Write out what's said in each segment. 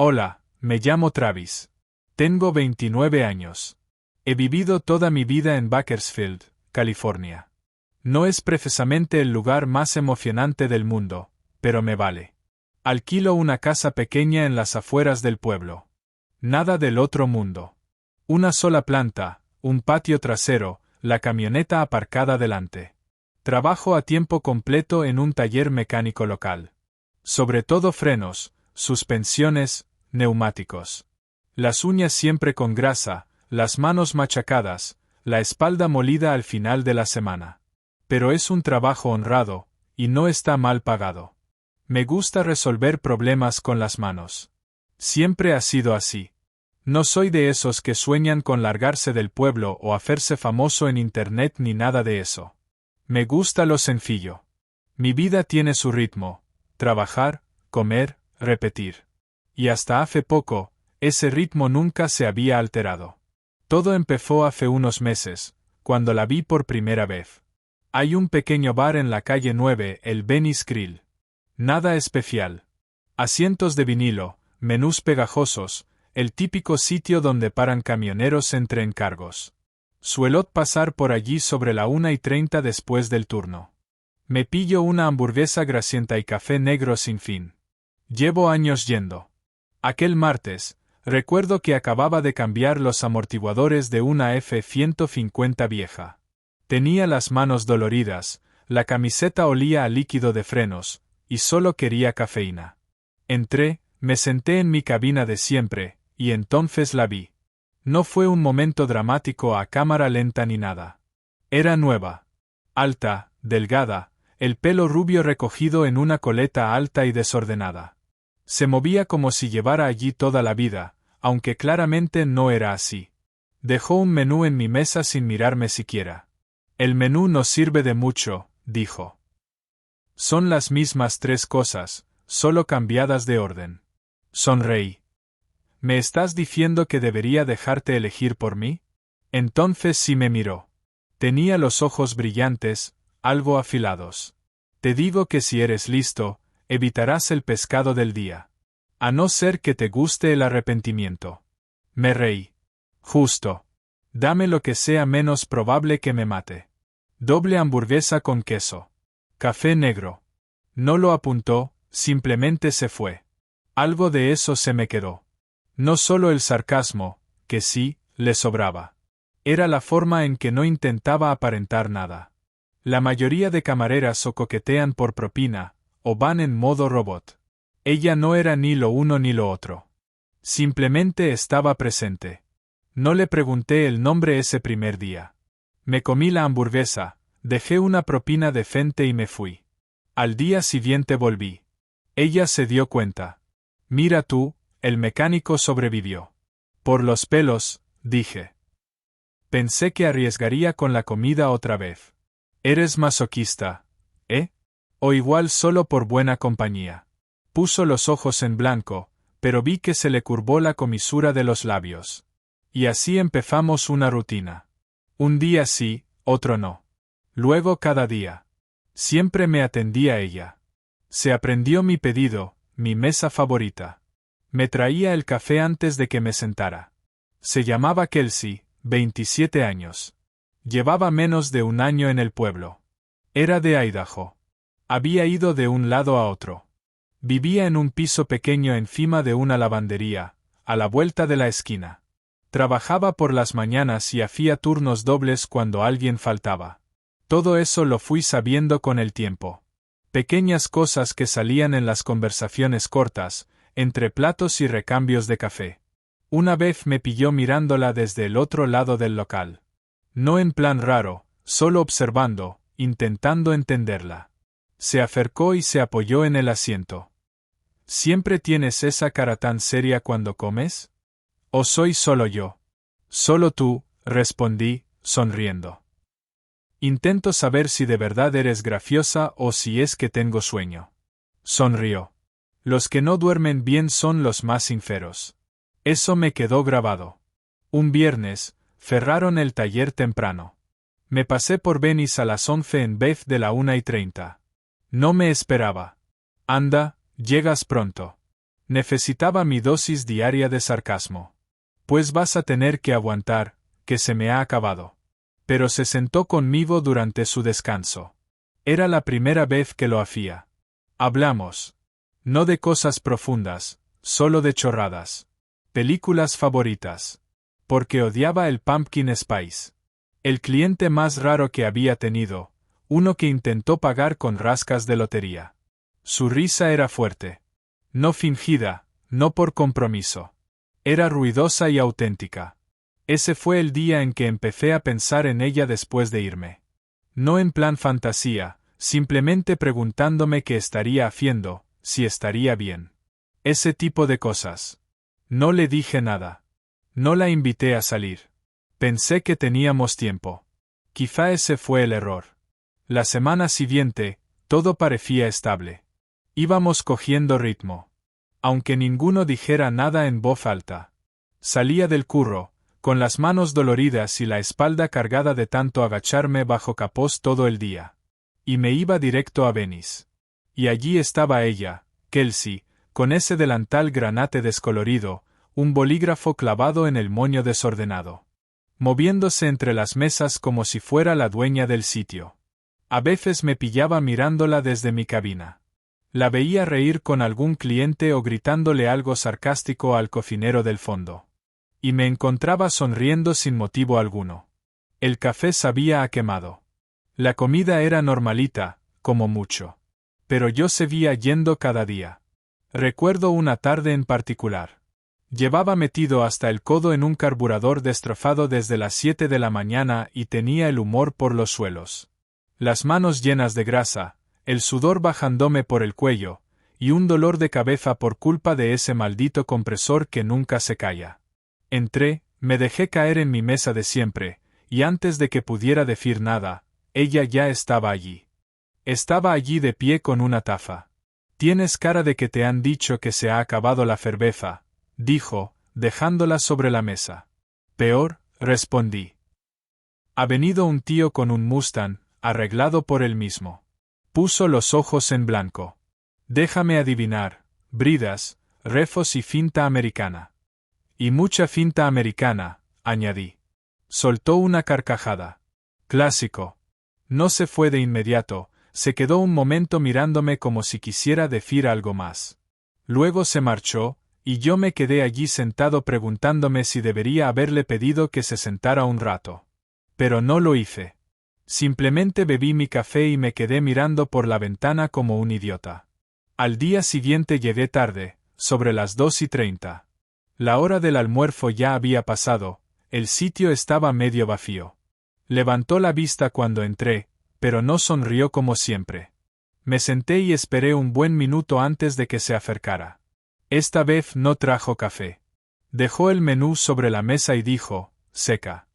Hola, me llamo Travis. Tengo 29 años. He vivido toda mi vida en Bakersfield, California. No es precisamente el lugar más emocionante del mundo, pero me vale. Alquilo una casa pequeña en las afueras del pueblo. Nada del otro mundo. Una sola planta, un patio trasero, la camioneta aparcada delante. Trabajo a tiempo completo en un taller mecánico local. Sobre todo frenos, suspensiones, neumáticos. Las uñas siempre con grasa, las manos machacadas, la espalda molida al final de la semana. Pero es un trabajo honrado, y no está mal pagado. Me gusta resolver problemas con las manos. Siempre ha sido así. No soy de esos que sueñan con largarse del pueblo o hacerse famoso en internet ni nada de eso. Me gusta lo sencillo. Mi vida tiene su ritmo: trabajar, comer, repetir. Y hasta hace poco, ese ritmo nunca se había alterado. Todo empezó hace unos meses, cuando la vi por primera vez. Hay un pequeño bar en la calle 9, el Benny's Grill. Nada especial. Asientos de vinilo, menús pegajosos, el típico sitio donde paran camioneros entre encargos. Suelo pasar por allí sobre la 1:30 después del turno. Me pillo una hamburguesa grasienta y café negro sin fin. Llevo años yendo. Aquel martes, recuerdo que acababa de cambiar los amortiguadores de una F-150 vieja. Tenía las manos doloridas, la camiseta olía a líquido de frenos, y solo quería cafeína. Entré, me senté en mi cabina de siempre, y entonces la vi. No fue un momento dramático a cámara lenta ni nada. Era nueva. Alta, delgada, el pelo rubio recogido en una coleta alta y desordenada. Se movía como si llevara allí toda la vida, aunque claramente no era así. Dejó un menú en mi mesa sin mirarme siquiera. El menú no sirve de mucho, dijo. Son las mismas 3 cosas, solo cambiadas de orden. Sonreí. ¿Me estás diciendo que debería dejarte elegir por mí? Entonces sí me miró. Tenía los ojos brillantes, algo afilados. Te digo que si eres listo, evitarás el pescado del día. A no ser que te guste el arrepentimiento. Me reí. Justo. Dame lo que sea menos probable que me mate. Doble hamburguesa con queso. Café negro. No lo apuntó, simplemente se fue. Algo de eso se me quedó. No solo el sarcasmo, que sí, le sobraba. Era la forma en que no intentaba aparentar nada. La mayoría de camareras o coquetean por propina, o van en modo robot. Ella no era ni lo uno ni lo otro. Simplemente estaba presente. No le pregunté el nombre ese primer día. Me comí la hamburguesa, dejé una propina decente y me fui. Al día siguiente volví. Ella se dio cuenta. Mira tú, el mecánico sobrevivió. Por los pelos, dije. Pensé que arriesgaría con la comida otra vez. Eres masoquista, ¿eh? O igual solo por buena compañía. Puso los ojos en blanco, pero vi que se le curvó la comisura de los labios. Y así empezamos una rutina. Un día sí, otro no. Luego cada día. Siempre me atendía ella. Se aprendió mi pedido, mi mesa favorita. Me traía el café antes de que me sentara. Se llamaba Kelsey, 27 años. Llevaba menos de un año en el pueblo. Era de Idaho. Había ido de un lado a otro. Vivía en un piso pequeño encima de una lavandería, a la vuelta de la esquina. Trabajaba por las mañanas y hacía turnos dobles cuando alguien faltaba. Todo eso lo fui sabiendo con el tiempo. Pequeñas cosas que salían en las conversaciones cortas, entre platos y recambios de café. Una vez me pilló mirándola desde el otro lado del local. No en plan raro, solo observando, intentando entenderla. Se acercó y se apoyó en el asiento. ¿Siempre tienes esa cara tan seria cuando comes? ¿O soy solo yo? Solo tú, respondí, sonriendo. Intento saber si de verdad eres graciosa o si es que tengo sueño. Sonrió. Los que no duermen bien son los más sinceros. Eso me quedó grabado. Un viernes, cerraron el taller temprano. Me pasé por Benny's a las 11 en vez de la 1:30. No me esperaba. Anda, llegas pronto. Necesitaba mi dosis diaria de sarcasmo. Pues vas a tener que aguantar, que se me ha acabado. Pero se sentó conmigo durante su descanso. Era la primera vez que lo hacía. Hablamos. No de cosas profundas, solo de chorradas. Películas favoritas. Porque odiaba el pumpkin spice. El cliente más raro que había tenido, uno que intentó pagar con rascas de lotería. Su risa era fuerte. No fingida, no por compromiso. Era ruidosa y auténtica. Ese fue el día en que empecé a pensar en ella después de irme. No en plan fantasía, simplemente preguntándome qué estaría haciendo, si estaría bien. Ese tipo de cosas. No le dije nada. No la invité a salir. Pensé que teníamos tiempo. Quizá ese fue el error. La semana siguiente, todo parecía estable. Íbamos cogiendo ritmo. Aunque ninguno dijera nada en voz alta. Salía del curro, con las manos doloridas y la espalda cargada de tanto agacharme bajo capós todo el día. Y me iba directo a Venice. Y allí estaba ella, Kelsey, con ese delantal granate descolorido, un bolígrafo clavado en el moño desordenado. Moviéndose entre las mesas como si fuera la dueña del sitio. A veces me pillaba mirándola desde mi cabina. La veía reír con algún cliente o gritándole algo sarcástico al cocinero del fondo. Y me encontraba sonriendo sin motivo alguno. El café sabía a quemado. La comida era normalita, como mucho. Pero yo seguía yendo cada día. Recuerdo una tarde en particular. Llevaba metido hasta el codo en un carburador destrozado desde las 7 de la mañana y tenía el humor por los suelos. Las manos llenas de grasa, el sudor bajándome por el cuello, y un dolor de cabeza por culpa de ese maldito compresor que nunca se calla. Entré, me dejé caer en mi mesa de siempre, y antes de que pudiera decir nada, ella ya estaba allí. Estaba allí de pie con una taza. «Tienes cara de que te han dicho que se ha acabado la cerveza», dijo, dejándola sobre la mesa. «Peor», respondí. «Ha venido un tío con un Mustang, arreglado por él mismo». Puso los ojos en blanco. «Déjame adivinar, bridas, refos y finta americana». «Y mucha finta americana», añadí. Soltó una carcajada. «Clásico». No se fue de inmediato, se quedó un momento mirándome como si quisiera decir algo más. Luego se marchó, y yo me quedé allí sentado preguntándome si debería haberle pedido que se sentara un rato. Pero no lo hice. Simplemente bebí mi café y me quedé mirando por la ventana como un idiota. Al día siguiente llegué tarde, sobre las 2:30. La hora del almuerzo ya había pasado, el sitio estaba medio vacío. Levantó la vista cuando entré, pero no sonrió como siempre. Me senté y esperé un buen minuto antes de que se acercara. Esta vez no trajo café. Dejó el menú sobre la mesa y dijo, seca.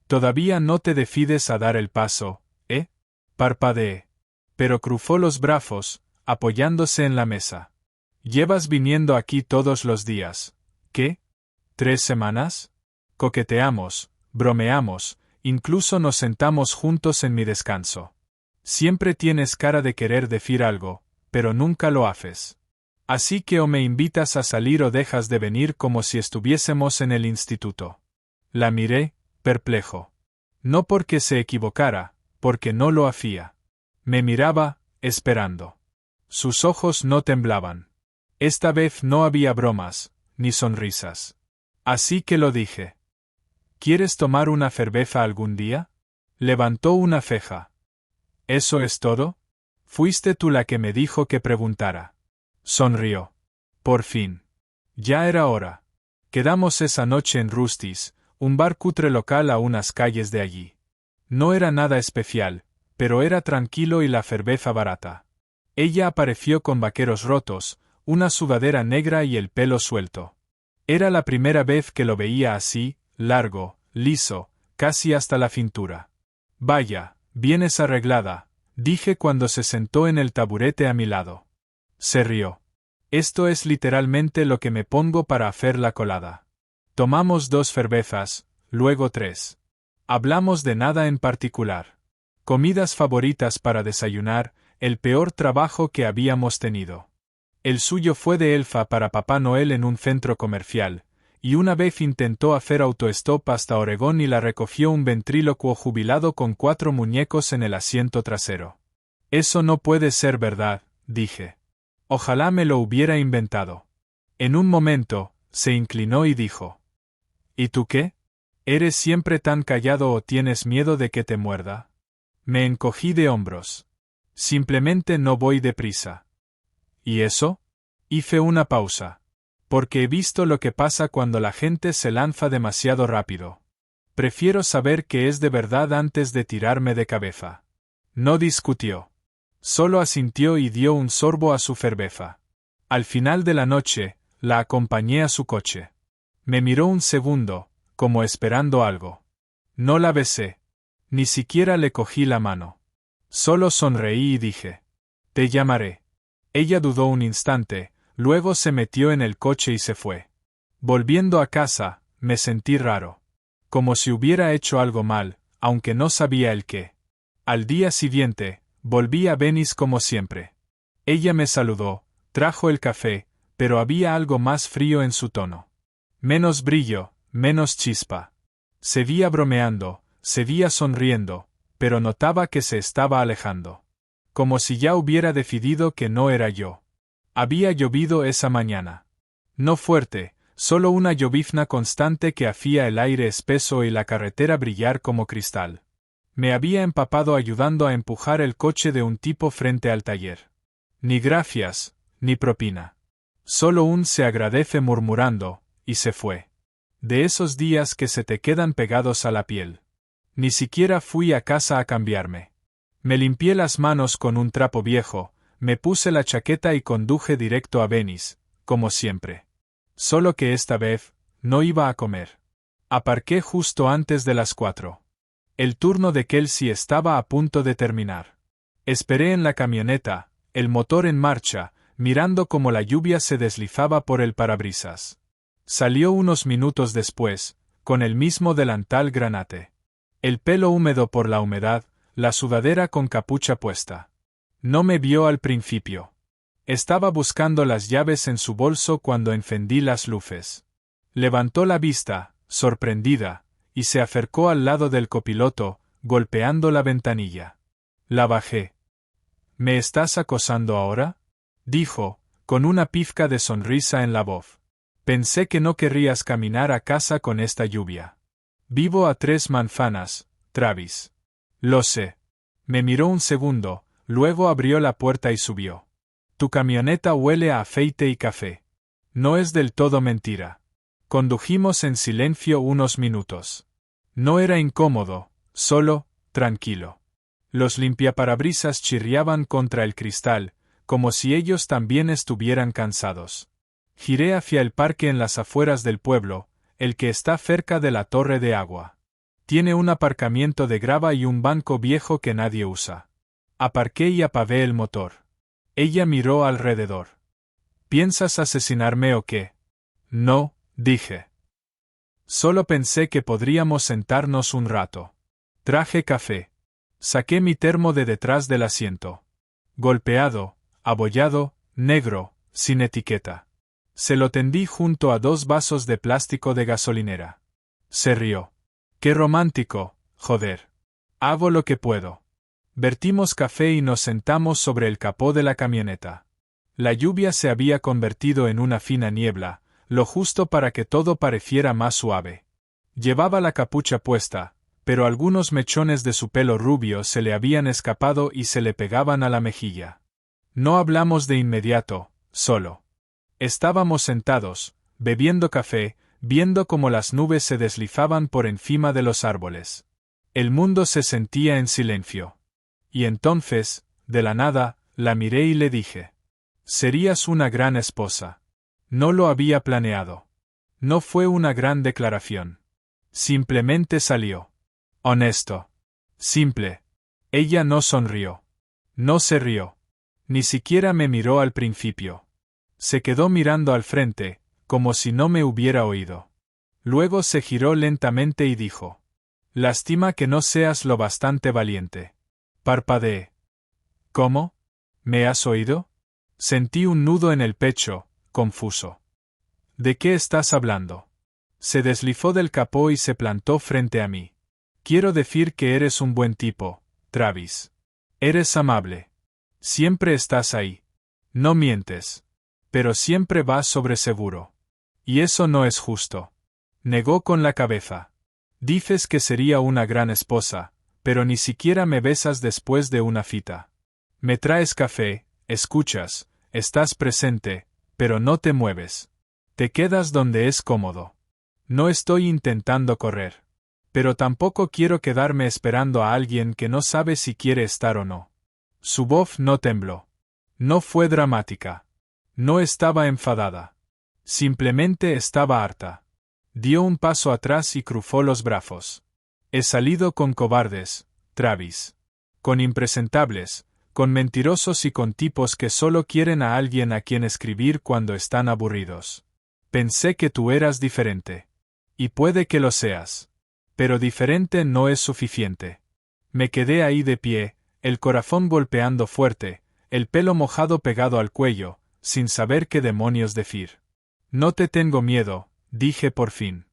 «Todavía no te decides a dar el paso, ¿eh?» Parpadeé. Pero cruzó los brazos, apoyándose en la mesa. «Llevas viniendo aquí todos los días. ¿Qué? ¿3 semanas?» Coqueteamos, bromeamos, incluso nos sentamos juntos en mi descanso. Siempre tienes cara de querer decir algo, pero nunca lo haces. Así que o me invitas a salir o dejas de venir como si estuviésemos en el instituto. La miré, perplejo. No porque se equivocara, porque no lo hacía. Me miraba, esperando. Sus ojos no temblaban. Esta vez no había bromas, ni sonrisas. Así que lo dije. ¿Quieres tomar una cerveza algún día? Levantó una ceja. ¿Eso es todo? Fuiste tú la que me dijo que preguntara. Sonrió. Por fin. Ya era hora. Quedamos esa noche en Rusty's, un bar cutre local a unas calles de allí. No era nada especial, pero era tranquilo y la cerveza barata. Ella apareció con vaqueros rotos, una sudadera negra y el pelo suelto. Era la primera vez que lo veía así, largo, liso, casi hasta la cintura. «Vaya, vienes arreglada», dije cuando se sentó en el taburete a mi lado. Se rió. «Esto es literalmente lo que me pongo para hacer la colada». Tomamos 2 cervezas, luego 3. Hablamos de nada en particular. Comidas favoritas para desayunar, el peor trabajo que habíamos tenido. El suyo fue de elfa para Papá Noel en un centro comercial, y una vez intentó hacer autostop hasta Oregón y la recogió un ventrílocuo jubilado con 4 muñecos en el asiento trasero. Eso no puede ser verdad, dije. Ojalá me lo hubiera inventado. En un momento, se inclinó y dijo: ¿Y tú qué? ¿Eres siempre tan callado o tienes miedo de que te muerda? Me encogí de hombros. Simplemente no voy deprisa. ¿Y eso? Hice una pausa. Porque he visto lo que pasa cuando la gente se lanza demasiado rápido. Prefiero saber que es de verdad antes de tirarme de cabeza. No discutió. Solo asintió y dio un sorbo a su cerveza. Al final de la noche, la acompañé a su coche. Me miró un segundo, como esperando algo. No la besé. Ni siquiera le cogí la mano. Solo sonreí y dije: te llamaré. Ella dudó un instante, luego se metió en el coche y se fue. Volviendo a casa, me sentí raro. Como si hubiera hecho algo mal, aunque no sabía el qué. Al día siguiente, volví a Venice como siempre. Ella me saludó, trajo el café, pero había algo más frío en su tono. Menos brillo, menos chispa. Seguía bromeando, seguía sonriendo, pero notaba que se estaba alejando. Como si ya hubiera decidido que no era yo. Había llovido esa mañana. No fuerte, solo una llovizna constante que hacía el aire espeso y la carretera brillar como cristal. Me había empapado ayudando a empujar el coche de un tipo frente al taller. Ni gracias, ni propina. Solo un se agradece murmurando, y se fue. De esos días que se te quedan pegados a la piel. Ni siquiera fui a casa a cambiarme. Me limpié las manos con un trapo viejo, me puse la chaqueta y conduje directo a Venice, como siempre. Solo que esta vez, no iba a comer. Aparqué justo antes de las 4. El turno de Kelsey estaba a punto de terminar. Esperé en la camioneta, el motor en marcha, mirando cómo la lluvia se deslizaba por el parabrisas. Salió unos minutos después, con el mismo delantal granate. El pelo húmedo por la humedad, la sudadera con capucha puesta. No me vio al principio. Estaba buscando las llaves en su bolso cuando encendí las luces. Levantó la vista, sorprendida, y se acercó al lado del copiloto, golpeando la ventanilla. La bajé. ¿Me estás acosando ahora?, dijo, con una pizca de sonrisa en la voz. Pensé que no querrías caminar a casa con esta lluvia. Vivo a 3 manzanas, Travis. Lo sé. Me miró un segundo, luego abrió la puerta y subió. Tu camioneta huele a aceite y café. No es del todo mentira. Condujimos en silencio unos minutos. No era incómodo, solo, tranquilo. Los limpiaparabrisas chirriaban contra el cristal, como si ellos también estuvieran cansados. Giré hacia el parque en las afueras del pueblo, el que está cerca de la torre de agua. Tiene un aparcamiento de grava y un banco viejo que nadie usa. Aparqué y apagué el motor. Ella miró alrededor. ¿Piensas asesinarme o qué? No, dije. Solo pensé que podríamos sentarnos un rato. Traje café. Saqué mi termo de detrás del asiento. Golpeado, abollado, negro, sin etiqueta. Se lo tendí junto a 2 vasos de plástico de gasolinera. Se rió. ¡Qué romántico, joder! Hago lo que puedo. Vertimos café y nos sentamos sobre el capó de la camioneta. La lluvia se había convertido en una fina niebla, lo justo para que todo pareciera más suave. Llevaba la capucha puesta, pero algunos mechones de su pelo rubio se le habían escapado y se le pegaban a la mejilla. No hablamos de inmediato, solo. Estábamos sentados, bebiendo café, viendo cómo las nubes se deslizaban por encima de los árboles. El mundo se sentía en silencio. Y entonces, de la nada, la miré y le dije: serías una gran esposa. No lo había planeado. No fue una gran declaración. Simplemente salió. Honesto. Simple. Ella no sonrió. No se rió. Ni siquiera me miró al principio. Se quedó mirando al frente, como si no me hubiera oído. Luego se giró lentamente y dijo: lástima que no seas lo bastante valiente. Parpadeé. ¿Cómo? ¿Me has oído? Sentí un nudo en el pecho, confuso. ¿De qué estás hablando? Se deslizó del capó y se plantó frente a mí. Quiero decir que eres un buen tipo, Travis. Eres amable. Siempre estás ahí. No mientes. Pero siempre vas sobre seguro. Y eso no es justo. Negó con la cabeza. Dices que sería una gran esposa, pero ni siquiera me besas después de una cita. Me traes café, escuchas, estás presente, pero no te mueves. Te quedas donde es cómodo. No estoy intentando correr. Pero tampoco quiero quedarme esperando a alguien que no sabe si quiere estar o no. Su voz no tembló. No fue dramática. No estaba enfadada. Simplemente estaba harta. Dio un paso atrás y cruzó los brazos. He salido con cobardes, Travis. Con impresentables, con mentirosos y con tipos que solo quieren a alguien a quien escribir cuando están aburridos. Pensé que tú eras diferente. Y puede que lo seas. Pero diferente no es suficiente. Me quedé ahí de pie, el corazón golpeando fuerte, el pelo mojado pegado al cuello, sin saber qué demonios decir. No te tengo miedo, dije por fin.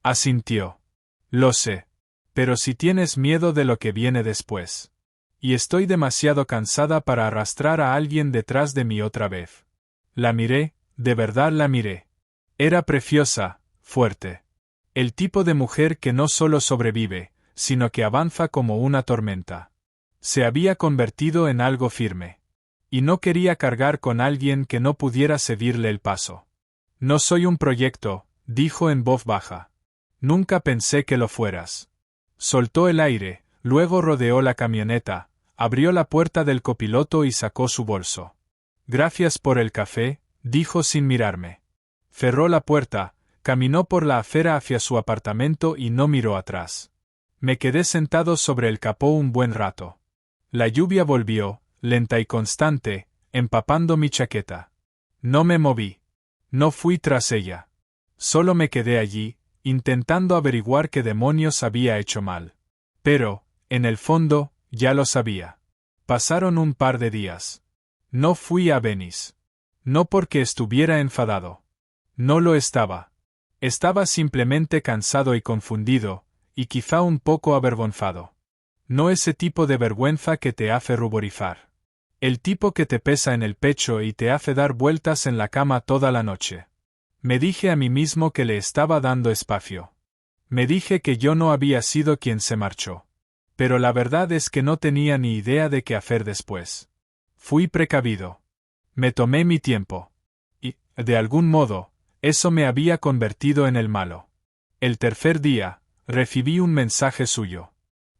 Asintió. Lo sé. Pero si tienes miedo de lo que viene después. Y estoy demasiado cansada para arrastrar a alguien detrás de mí otra vez. La miré, de verdad la miré. Era preciosa, fuerte. El tipo de mujer que no solo sobrevive, sino que avanza como una tormenta. Se había convertido en algo firme. Y no quería cargar con alguien que no pudiera cederle el paso. No soy un proyecto, dijo en voz baja. Nunca pensé que lo fueras. Soltó el aire, luego rodeó la camioneta, abrió la puerta del copiloto y sacó su bolso. Gracias por el café, dijo sin mirarme. Cerró la puerta, caminó por la acera hacia su apartamento y no miró atrás. Me quedé sentado sobre el capó un buen rato. La lluvia volvió, lenta y constante, empapando mi chaqueta. No me moví. No fui tras ella. Solo me quedé allí, intentando averiguar qué demonios había hecho mal. Pero, en el fondo, ya lo sabía. Pasaron un par de días. No fui a Venice. No porque estuviera enfadado. No lo estaba. Estaba simplemente cansado y confundido, y quizá un poco avergonzado. No ese tipo de vergüenza que te hace ruborizar. El tipo que te pesa en el pecho y te hace dar vueltas en la cama toda la noche. Me dije a mí mismo que le estaba dando espacio. Me dije que yo no había sido quien se marchó. Pero la verdad es que no tenía ni idea de qué hacer después. Fui precavido. Me tomé mi tiempo. Y, de algún modo, eso me había convertido en el malo. El tercer día, recibí un mensaje suyo.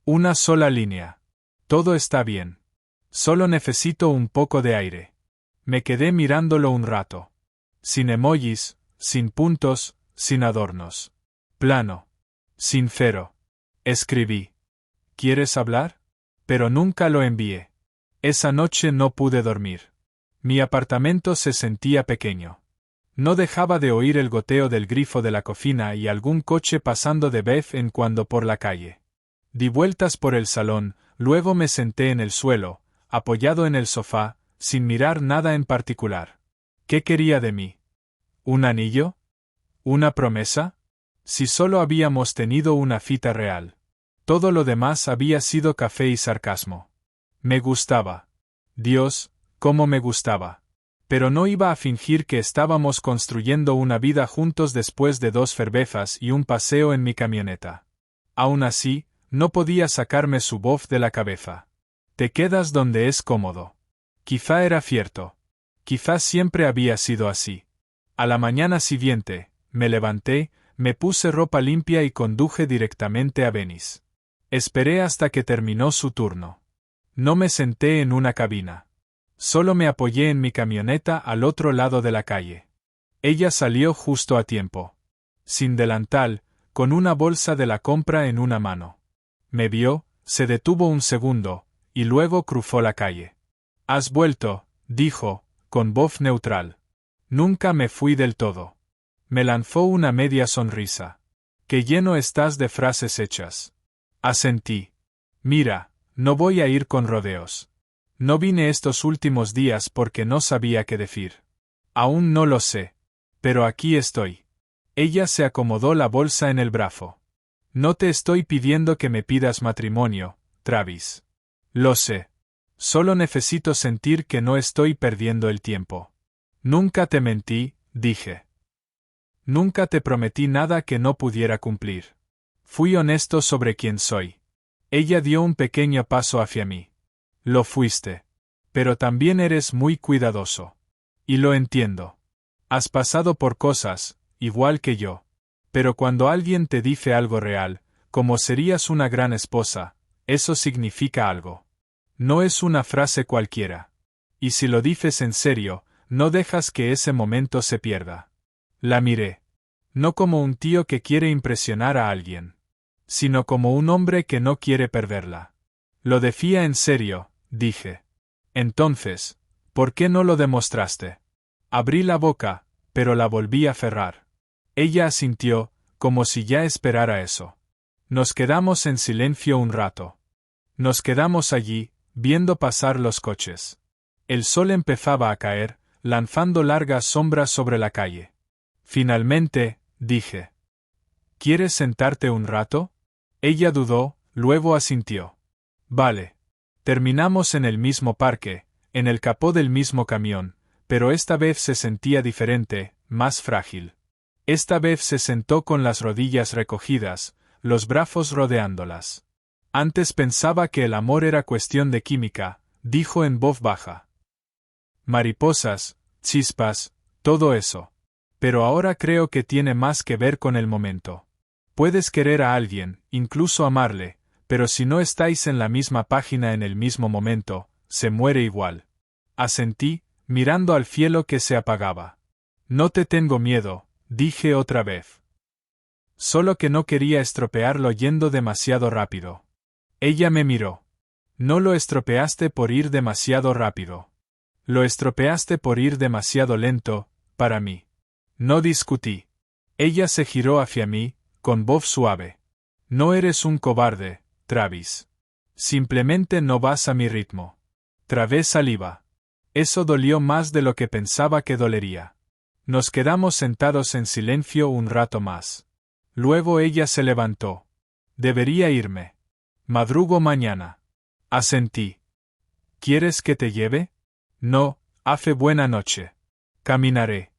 Una sola línea. Todo está bien. Solo necesito un poco de aire. Me quedé mirándolo un rato. Sin emojis, sin puntos, sin adornos. Plano. Sincero. Escribí. ¿Quieres hablar? Pero nunca lo envié. Esa noche no pude dormir. Mi apartamento se sentía pequeño. No dejaba de oír el goteo del grifo de la cocina y algún coche pasando de vez en cuando por la calle. Di vueltas por el salón, luego me senté en el suelo, apoyado en el sofá, sin mirar nada en particular. ¿Qué quería de mí? ¿Un anillo? ¿Una promesa? Si solo habíamos tenido una cita real. Todo lo demás había sido café y sarcasmo. Me gustaba. Dios, cómo me gustaba. Pero no iba a fingir que estábamos construyendo una vida juntos después de 2 cervezas y un paseo en mi camioneta. Aún así, no podía sacarme su voz de la cabeza. Te quedas donde es cómodo. Quizá era cierto. Quizá siempre había sido así. A la mañana siguiente, me levanté, me puse ropa limpia y conduje directamente a Venice. Esperé hasta que terminó su turno. No me senté en una cabina. Solo me apoyé en mi camioneta al otro lado de la calle. Ella salió justo a tiempo. Sin delantal, con una bolsa de la compra en una mano. Me vio, se detuvo un segundo, y luego cruzó la calle. «Has vuelto», dijo, con voz neutral. Nunca me fui del todo. Me lanzó una media sonrisa. «Qué lleno estás de frases hechas». Asentí. «Mira, no voy a ir con rodeos. No vine estos últimos días porque no sabía qué decir. Aún no lo sé. Pero aquí estoy. Ella se acomodó la bolsa en el brazo. No te estoy pidiendo que me pidas matrimonio, Travis. Lo sé. Solo necesito sentir que no estoy perdiendo el tiempo. Nunca te mentí, dije. Nunca te prometí nada que no pudiera cumplir. Fui honesto sobre quién soy. Ella dio un pequeño paso hacia mí. Lo fuiste. Pero también eres muy cuidadoso. Y lo entiendo. Has pasado por cosas, igual que yo. Pero cuando alguien te dice algo real, como serías una gran esposa, eso significa algo. No es una frase cualquiera. Y si lo dices en serio, no dejas que ese momento se pierda. La miré. No como un tío que quiere impresionar a alguien, sino como un hombre que no quiere perderla. Lo decía en serio, dije. Entonces, ¿por qué no lo demostraste? Abrí la boca, pero la volví a cerrar. Ella asintió, como si ya esperara eso. Nos quedamos en silencio un rato. Nos quedamos allí, viendo pasar los coches. El sol empezaba a caer, lanzando largas sombras sobre la calle. Finalmente, dije. ¿Quieres sentarte un rato? Ella dudó, luego asintió. Vale. Terminamos en el mismo parque, en el capó del mismo camión, pero esta vez se sentía diferente, más frágil. Esta vez se sentó con las rodillas recogidas, los brazos rodeándolas. Antes pensaba que el amor era cuestión de química, dijo en voz baja. Mariposas, chispas, todo eso. Pero ahora creo que tiene más que ver con el momento. Puedes querer a alguien, incluso amarle, pero si no estáis en la misma página en el mismo momento, se muere igual. Asentí, mirando al cielo que se apagaba. No te tengo miedo, dije otra vez. Solo que no quería estropearlo yendo demasiado rápido. Ella me miró. No lo estropeaste por ir demasiado rápido. Lo estropeaste por ir demasiado lento, para mí. No discutí. Ella se giró hacia mí, con voz suave. No eres un cobarde, Travis. Simplemente no vas a mi ritmo. Trabé saliva. Eso dolió más de lo que pensaba que dolería. Nos quedamos sentados en silencio un rato más. Luego ella se levantó. Debería irme. Madrugo mañana. Asentí. ¿Quieres que te lleve? No, hace buena noche. Caminaré.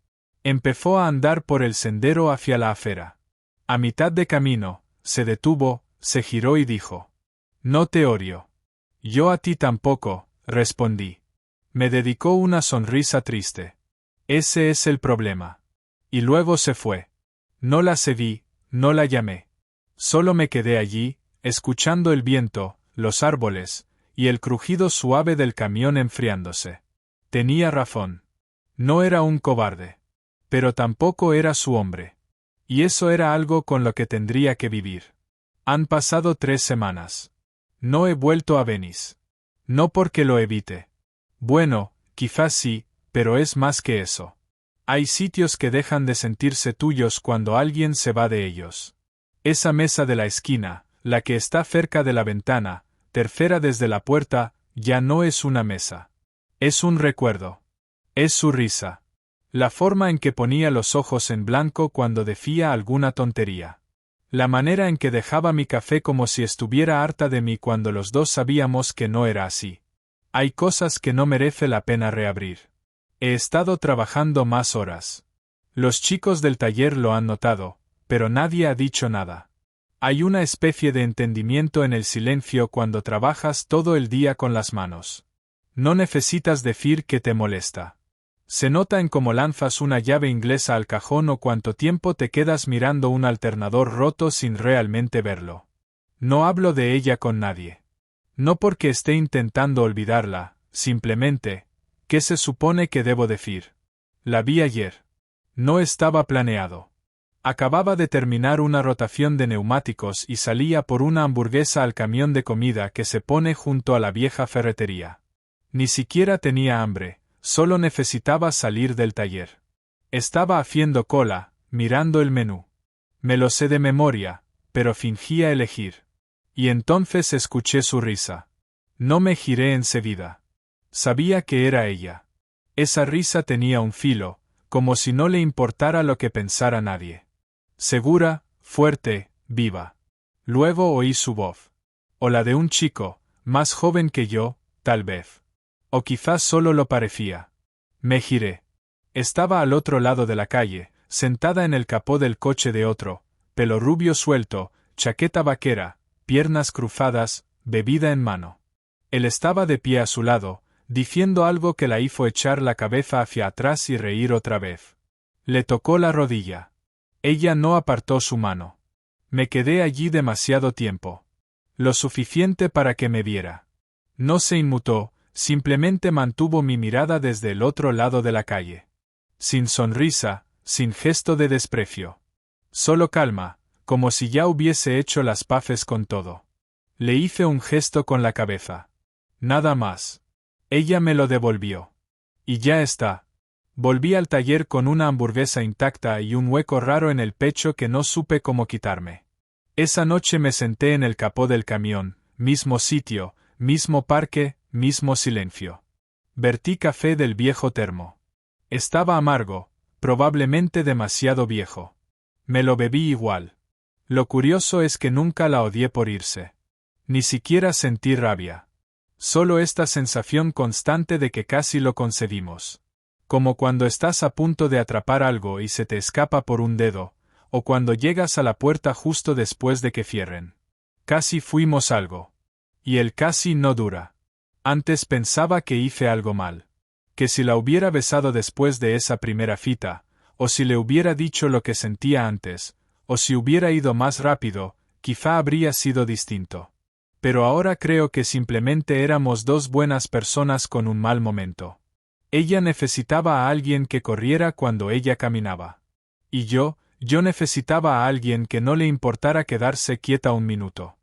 Empezó a andar por el sendero hacia la acera. A mitad de camino, se detuvo, se giró y dijo. No te odio. Yo a ti tampoco, respondí. Me dedicó una sonrisa triste. Ese es el problema. Y luego se fue. No la seguí, no la llamé. Solo me quedé allí, escuchando el viento, los árboles, y el crujido suave del camión enfriándose. Tenía razón. No era un cobarde. Pero tampoco era su hombre. Y eso era algo con lo que tendría que vivir. Han pasado 3 semanas. No he vuelto a Venice. No porque lo evite. Bueno, quizás sí, pero es más que eso. Hay sitios que dejan de sentirse tuyos cuando alguien se va de ellos. Esa mesa de la esquina, la que está cerca de la ventana, tercera desde la puerta, ya no es una mesa. Es un recuerdo. Es su risa. La forma en que ponía los ojos en blanco cuando decía alguna tontería. La manera en que dejaba mi café como si estuviera harta de mí cuando los dos sabíamos que no era así. Hay cosas que no merece la pena reabrir. He estado trabajando más horas. Los chicos del taller lo han notado, pero nadie ha dicho nada. Hay una especie de entendimiento en el silencio cuando trabajas todo el día con las manos. No necesitas decir que te molesta. Se nota en cómo lanzas una llave inglesa al cajón o cuánto tiempo te quedas mirando un alternador roto sin realmente verlo. No hablo de ella con nadie. No porque esté intentando olvidarla, simplemente, ¿qué se supone que debo decir? La vi ayer. No estaba planeado. Acababa de terminar una rotación de neumáticos y salía por una hamburguesa al camión de comida que se pone junto a la vieja ferretería. Ni siquiera tenía hambre. Solo necesitaba salir del taller. Estaba haciendo cola, mirando el menú. Me lo sé de memoria, pero fingía elegir. Y entonces escuché su risa. No me giré enseguida. Sabía que era ella. Esa risa tenía un filo, como si no le importara lo que pensara nadie. Segura, fuerte, viva. Luego oí su voz. O la de un chico, más joven que yo, tal vez. O quizás solo lo parecía. Me giré. Estaba al otro lado de la calle, sentada en el capó del coche de otro, pelo rubio suelto, chaqueta vaquera, piernas cruzadas, bebida en mano. Él estaba de pie a su lado, diciendo algo que la hizo echar la cabeza hacia atrás y reír otra vez. Le tocó la rodilla. Ella no apartó su mano. Me quedé allí demasiado tiempo. Lo suficiente para que me viera. No se inmutó, simplemente mantuvo mi mirada desde el otro lado de la calle. Sin sonrisa, sin gesto de desprecio. Solo calma, como si ya hubiese hecho las paces con todo. Le hice un gesto con la cabeza. Nada más. Ella me lo devolvió. Y ya está. Volví al taller con una hamburguesa intacta y un hueco raro en el pecho que no supe cómo quitarme. Esa noche me senté en el capó del camión, mismo sitio, mismo parque, mismo silencio. Vertí café del viejo termo. Estaba amargo, probablemente demasiado viejo. Me lo bebí igual. Lo curioso es que nunca la odié por irse. Ni siquiera sentí rabia. Solo esta sensación constante de que casi lo conseguimos. Como cuando estás a punto de atrapar algo y se te escapa por un dedo, o cuando llegas a la puerta justo después de que cierren. Casi fuimos algo. Y el casi no dura. Antes pensaba que hice algo mal. Que si la hubiera besado después de esa primera cita, o si le hubiera dicho lo que sentía antes, o si hubiera ido más rápido, quizá habría sido distinto. Pero ahora creo que simplemente éramos dos buenas personas con un mal momento. Ella necesitaba a alguien que corriera cuando ella caminaba. Y yo necesitaba a alguien que no le importara quedarse quieta un minuto.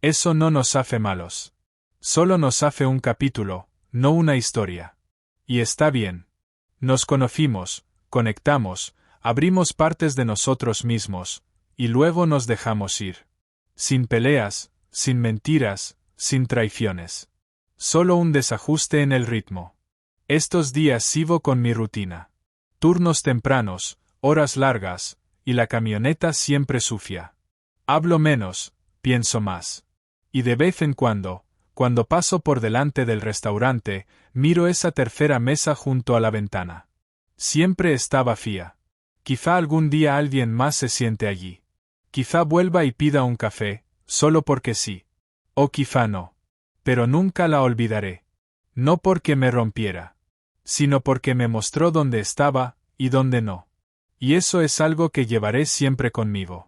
Eso no nos hace malos. Solo nos hace un capítulo, no una historia. Y está bien. Nos conocimos, conectamos, abrimos partes de nosotros mismos, y luego nos dejamos ir. Sin peleas, sin mentiras, sin traiciones. Solo un desajuste en el ritmo. Estos días sigo con mi rutina. Turnos tempranos, horas largas, y la camioneta siempre sucia. Hablo menos, pienso más. Y de vez en cuando paso por delante del restaurante, miro esa tercera mesa junto a la ventana. Siempre está vacía. Quizá algún día alguien más se siente allí. Quizá vuelva y pida un café, solo porque sí. O quizá no. Pero nunca la olvidaré. No porque me rompiera, sino porque me mostró dónde estaba y dónde no. Y eso es algo que llevaré siempre conmigo.